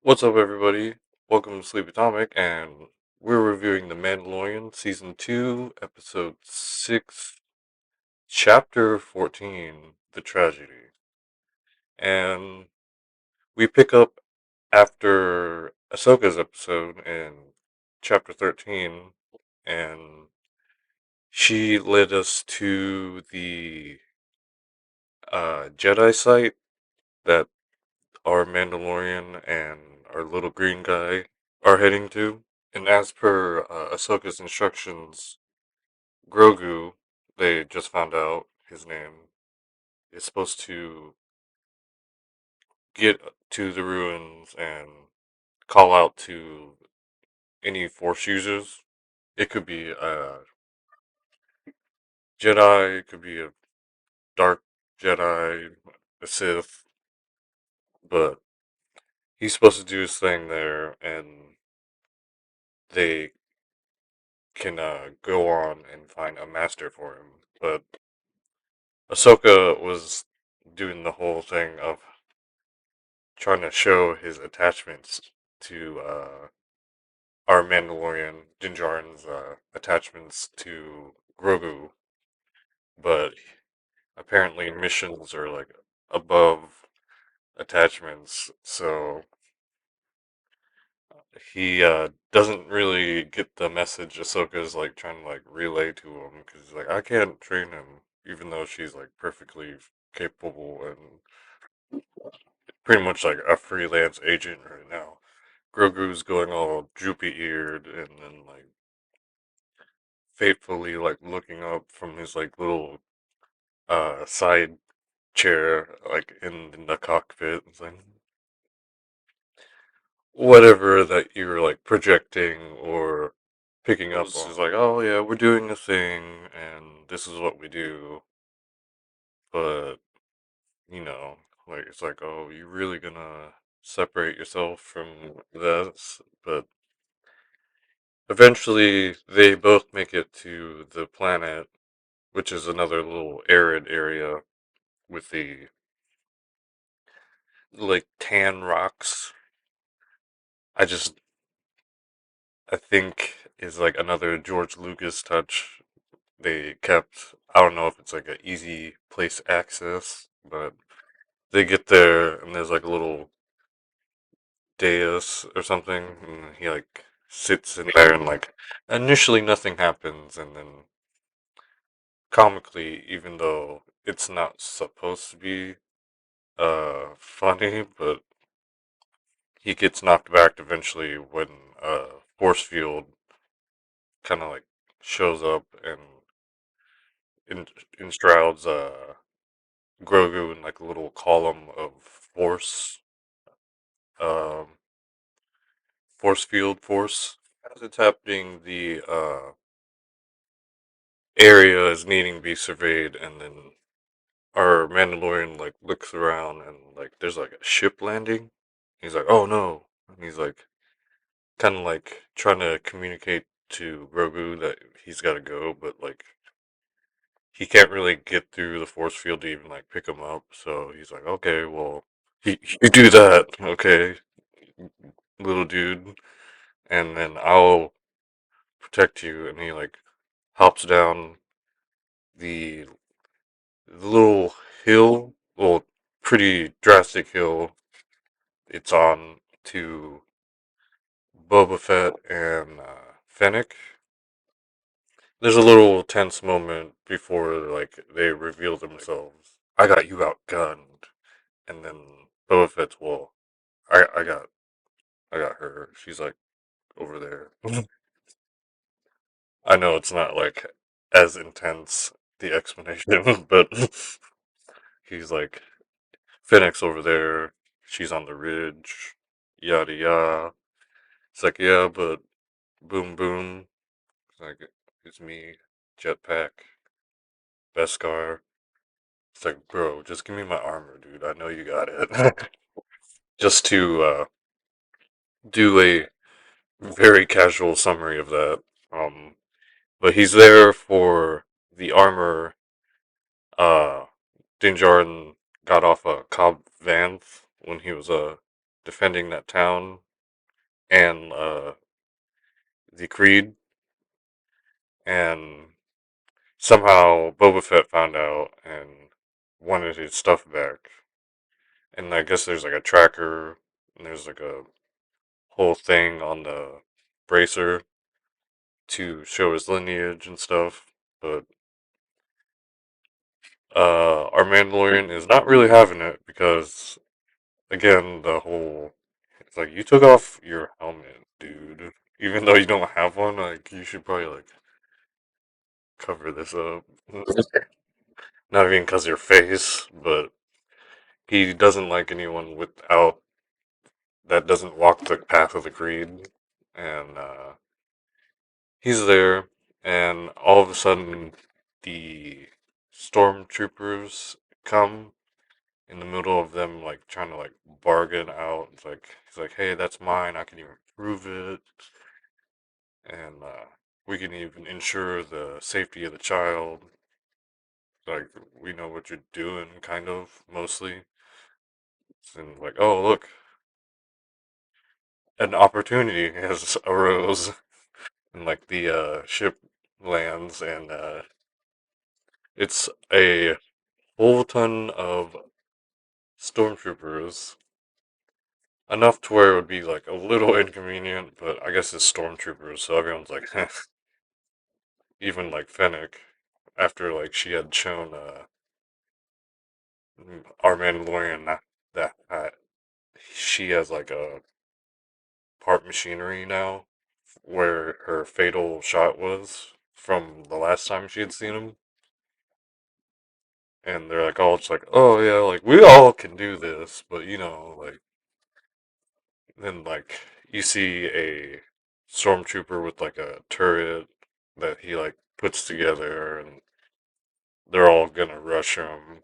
What's up, everybody? Welcome to Sleep Atomic, and we're reviewing The Mandalorian, Season 2, Episode 6, Chapter 14, The Tragedy. And we pick up after Ahsoka's episode in Chapter 13, and she led us to the Jedi site that our Mandalorian and our little green guy are heading to. And as per Ahsoka's instructions, Grogu, they just found out his name, is supposed to get to the ruins and call out to any Force users. It could be a Jedi, it could be a Dark Jedi, a Sith, but he's supposed to do his thing there, and they can go on and find a master for him. But Ahsoka was doing the whole thing of trying to show his attachments to our Mandalorian, Djarin's attachments to Grogu, but apparently missions are like above attachments, so he doesn't really get the message Ahsoka's like trying to like relay to him because he's like, I can't train him, even though she's like perfectly capable and pretty much like a freelance agent right now. Grogu's going all droopy eared and then like faithfully like looking up from his like little side chair like in the cockpit. It's like whatever that you're like projecting or picking up on. It's like, oh yeah, we're doing a thing and this is what we do, but you know, like it's like, oh, you really gonna separate yourself from this? But eventually, they both make it to the planet, which is another little arid area with the like tan rocks. I just I think is like another George Lucas touch. They kept I don't know if it's like an easy place access, but they get there and there's like a little dais or something, and he like sits in there and like initially nothing happens, and then comically, even though it's not supposed to be funny, but he gets knocked back eventually when force field kind of like shows up and in, enshrouds Grogu in like a little column of force, um, force field force. As it's happening, the area is needing to be surveyed, and then our Mandalorian like looks around and like there's like a ship landing. He's like, "Oh no!" And he's like kind of like trying to communicate to Grogu that he's got to go, but like he can't really get through the force field to even like pick him up. So he's like, "Okay, well, you do that, okay, little dude, and then I'll protect you." And he like hops down the little hill, well, pretty drastic hill it's on to Boba Fett and Fennec. There's a little tense moment before like they reveal themselves. I got you outgunned, and then Boba Fett's, well, I I got her. She's like over there. I know it's not like as intense the explanation, but he's like Fennec's over there. She's on the ridge. Yada yada. It's like, yeah, but boom boom. It's like, it's me, Jetpack, Beskar. It's like, bro, just give me my armor, dude. I know you got it. Just to do a very casual summary of that. But he's there for the armor. Uh, Din Djarin got off a Cobb Vanth when he was defending that town and the Creed, and somehow Boba Fett found out and wanted his stuff back. And I guess there's like a tracker, and there's like a whole thing on the bracer to show his lineage and stuff. But our Mandalorian is not really having it because, again, the whole it's like you took off your helmet, dude. Even though you don't have one, like you should probably like cover this up. Not even because your face, but he doesn't like anyone without that doesn't walk the path of the creed, and he's there, and all of a sudden the stormtroopers come in the middle of them like trying to like bargain out. It's like he's like, "Hey, that's mine. I can even prove it, and we can even ensure the safety of the child. Like we know what you're doing, kind of mostly." And like, "Oh, look, an opportunity has arose." And like the ship lands, and it's a full ton of stormtroopers, enough to where it would be like a little inconvenient, but I guess it's stormtroopers, so everyone's like, even like Fennec, after like she had shown our Mandalorian that she has like a part machinery now, where her fatal shot was from the last time she had seen him. And they're like all just like, oh yeah, like we all can do this, but like then like you see a stormtrooper with like a turret that he like puts together, and they're all gonna rush him,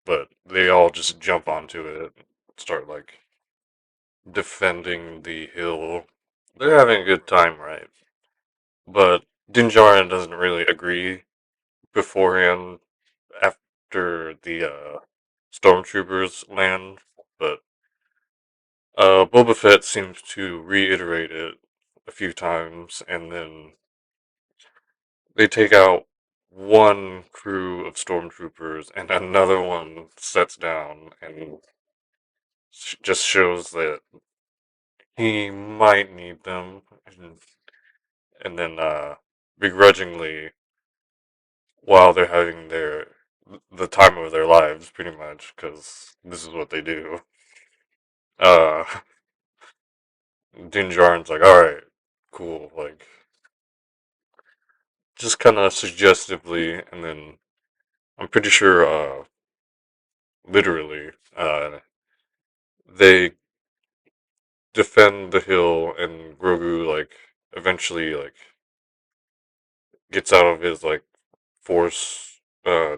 but they all just jump onto it, start like defending the hill. They're having a good time, right? But Din Djarin doesn't really agree beforehand after the stormtroopers land, but Boba Fett seems to reiterate it a few times, and then they take out one crew of stormtroopers, and another one sets down, and just shows that he might need them, and then begrudgingly, while they're having the time of their lives, pretty much, because this is what they do. Uh, Din Djarin's like, all right, cool, like just kind of suggestively, and then I'm pretty sure, literally, they defend the hill, and Grogu like eventually like gets out of his like force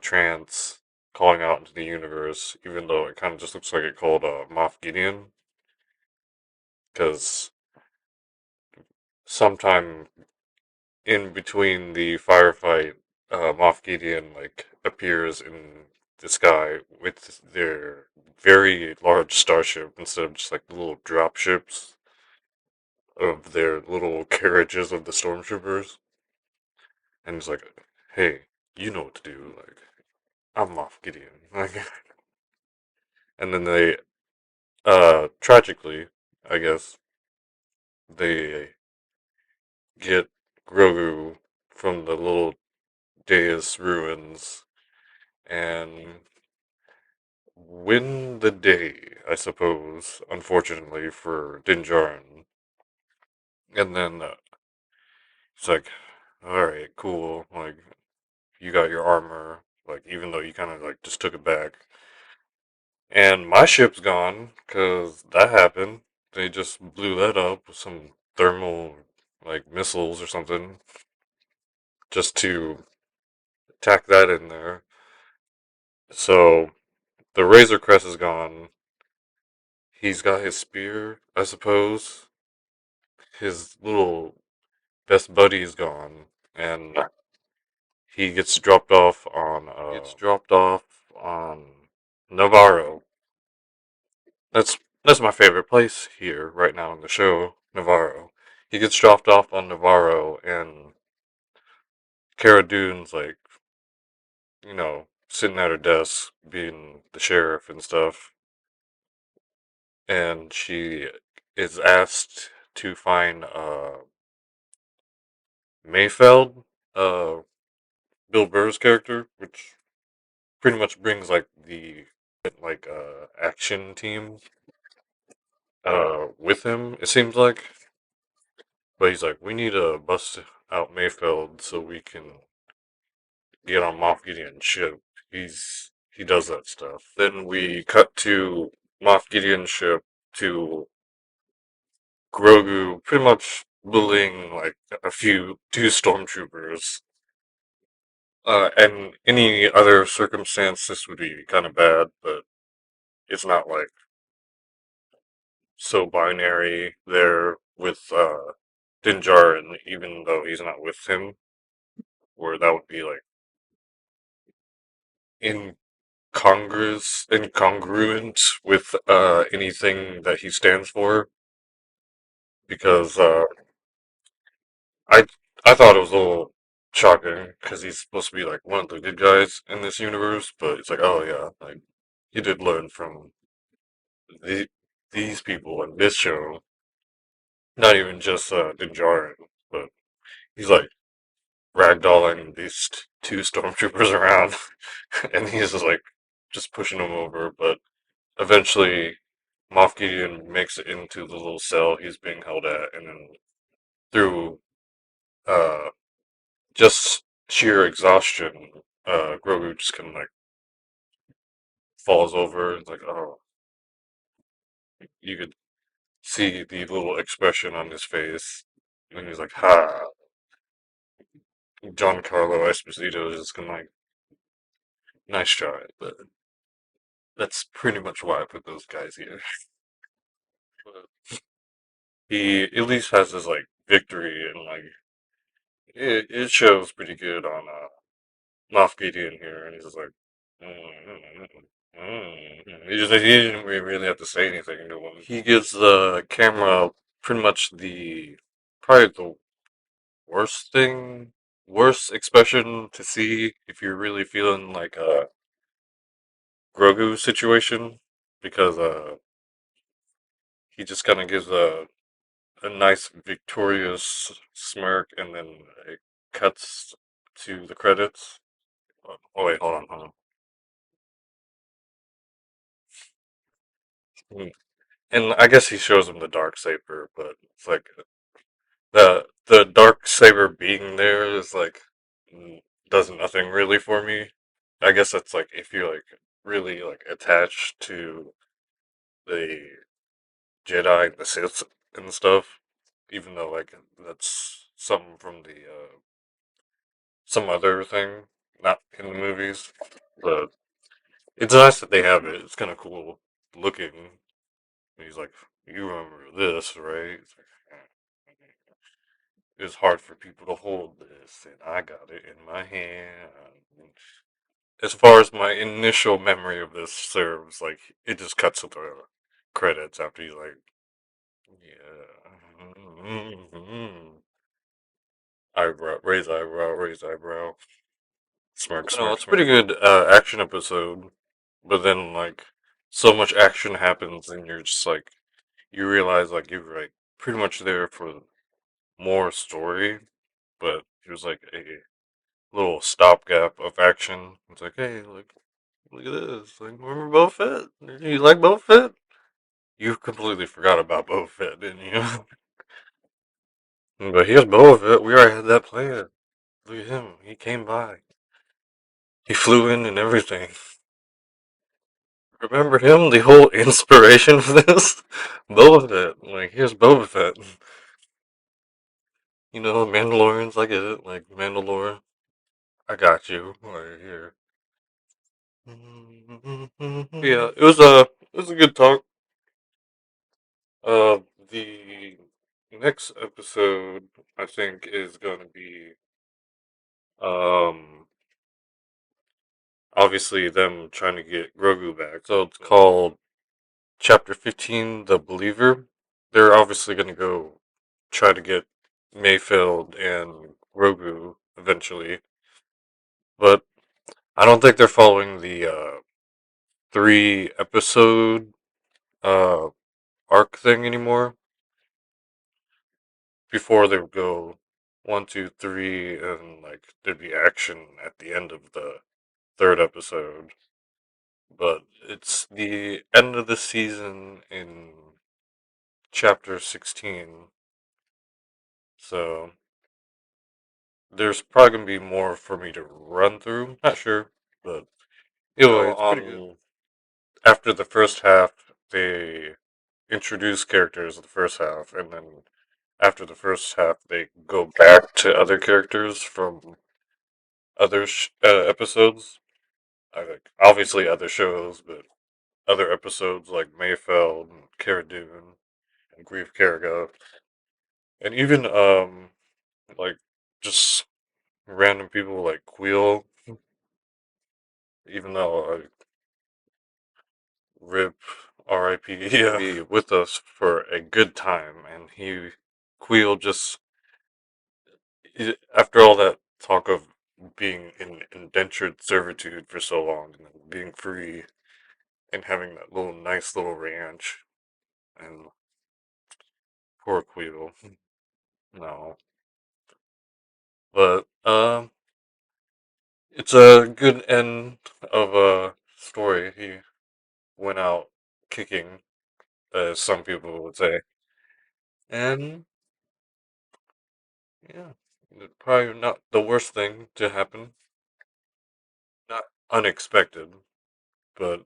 trance, calling out into the universe, even though it kind of just looks like it called Moff Gideon, because sometime in between the firefight, Moff Gideon like appears in the sky with their very large starship instead of just like little drop ships of their little carriages of the stormtroopers, and he's like, "Hey, you know what to do. Like, I'm Moff Gideon." Like, and then they, tragically, I guess, they get Grogu from the little dais ruins and win the day, I suppose, unfortunately for Din Djarin. And then it's like, alright, cool, like, you got your armor, like, even though you kind of, like, just took it back. And my ship's gone, because that happened. They just blew that up with some thermal, like, missiles or something, just to tack that in there. So, the Razor Crest is gone. He's got his spear, I suppose. His little best buddy is gone, and he gets dropped off on Navarro. That's That's my favorite place here right now in the show, Navarro. He gets dropped off on Navarro, and Cara Dune's like, sitting at her desk, being the sheriff and stuff, and she is asked to find Mayfeld, uh, Bill Burr's character, which pretty much brings like the action team with him. It seems like, but he's like, we need to bust out Mayfeld so we can get on Moff Gideon's ship. He does that stuff. Then we cut to Moff Gideon's ship to Grogu pretty much bullying like two stormtroopers. And any other circumstance, this would be kind of bad, but it's not like so binary there with Din Djarin, even though he's not with him, where that would be like incongruent with anything that he stands for. Because I I thought it was a little shocking because he's supposed to be like one of the good guys in this universe, but it's like, oh yeah, like he did learn from the, these people in this show, not even just Din Djarin, but he's like ragdolling these two stormtroopers around, and he's just pushing them over. But eventually, Moff Gideon makes it into the little cell he's being held at, and then through uh, just sheer exhaustion, Grogu just kind of like falls over. It's like, oh, you could see the little expression on his face, and he's like, ha. Giancarlo Esposito is just gonna like, nice try, but that's pretty much why I put those guys here. But he at least has his like victory, and like it shows pretty good on Moff Gideon here, and he's just like, he didn't really have to say anything to him. He gives the camera pretty much probably the worst thing, worst expression to see if you're really feeling like a Grogu situation, because he just kind of gives a nice victorious smirk, and then it cuts to the credits. Oh wait, hold on. Hmm. And I guess he shows him the dark saber, but it's like the dark saber being there is like does nothing really for me. I guess that's like if you're like really like attached to the Jedi and the Sith and stuff, even though like that's something from the some other thing, not in the movies. But it's nice that they have it. It's kind of cool looking. And he's like, "You remember this, right?" It's like, it's hard for people to hold this, and I got it in my hand. As far as my initial memory of this serves, like it just cuts to the credits after he's like, "Yeah." Eyebrow, raise eyebrow, smirk, smirk. It's a pretty good action episode, but then like so much action happens, and you're just like you realize like you're like pretty much there for more story, but it was like a little stopgap of action. It's like, hey, look at this. Like, remember Boba Fett? You like Boba Fett? You completely forgot about Boba Fett, didn't you? But here's Boba Fett. We already had that planned. Look at him. He came by. He flew in and everything. Remember him? The whole inspiration for this? Boba Fett. Like, here's Boba Fett. You know, Mandalorians, I get it. Like, Mandalore, I got you. Right here. Yeah, it was a good talk. The next episode I think is gonna be um obviously them trying to get Grogu back. So it's called chapter 15, The Believer. They're obviously going to go try to get Mayfield and Grogu eventually, but I don't think they're following the 3 episode uh, arc thing anymore. Before they would go 1, 2, 3, and like there'd be action at the end of the third episode. But it's the end of the season in chapter 16, so there's probably gonna be more for me to run through. Not sure, but anyway, it's pretty good. After the first half, they introduce characters of the first half, and then after the first half, they go back to other characters from other episodes. Like obviously other shows, but other episodes like Mayfeld and Cara Dune and Grief Karga, and even like just random people like Queel. Even though Rip R.I.P. Yeah, be with us for a good time, and Queel just after all that talk of being in indentured servitude for so long and then being free and having that little nice little ranch, and poor Queel. No, but it's a good end of a story. He went out kicking, as some people would say, and yeah, probably not the worst thing to happen. Not unexpected, but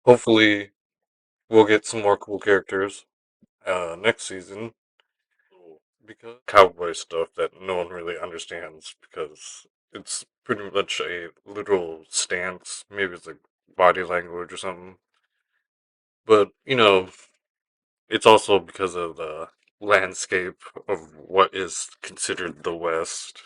hopefully we'll get some more cool characters next season. Because cowboy stuff that no one really understands because it's pretty much a literal stance. Maybe it's like body language or something. But, it's also because of the landscape of what is considered the West.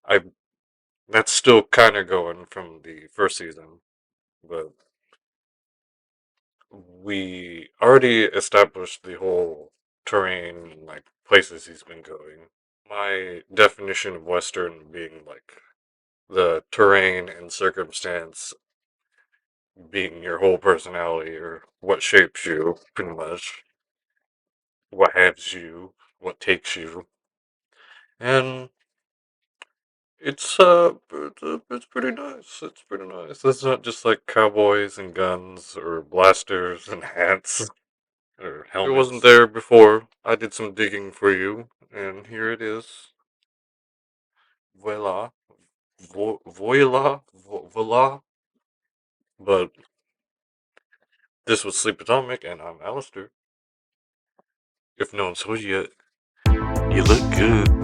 I That's still kind of going from the first season, but we already established the whole terrain and like places he's been going. My definition of Western being like the terrain and circumstance being your whole personality or what shapes you, pretty much. What has you, what takes you. And it's pretty nice. It's pretty nice. It's not just like cowboys and guns or blasters and hats or helmets. It wasn't there before. I did some digging for you, and here it is. Voila. Voila. But this was Sleep Atomic, and I'm Alistair. If no one told you yet, you look good.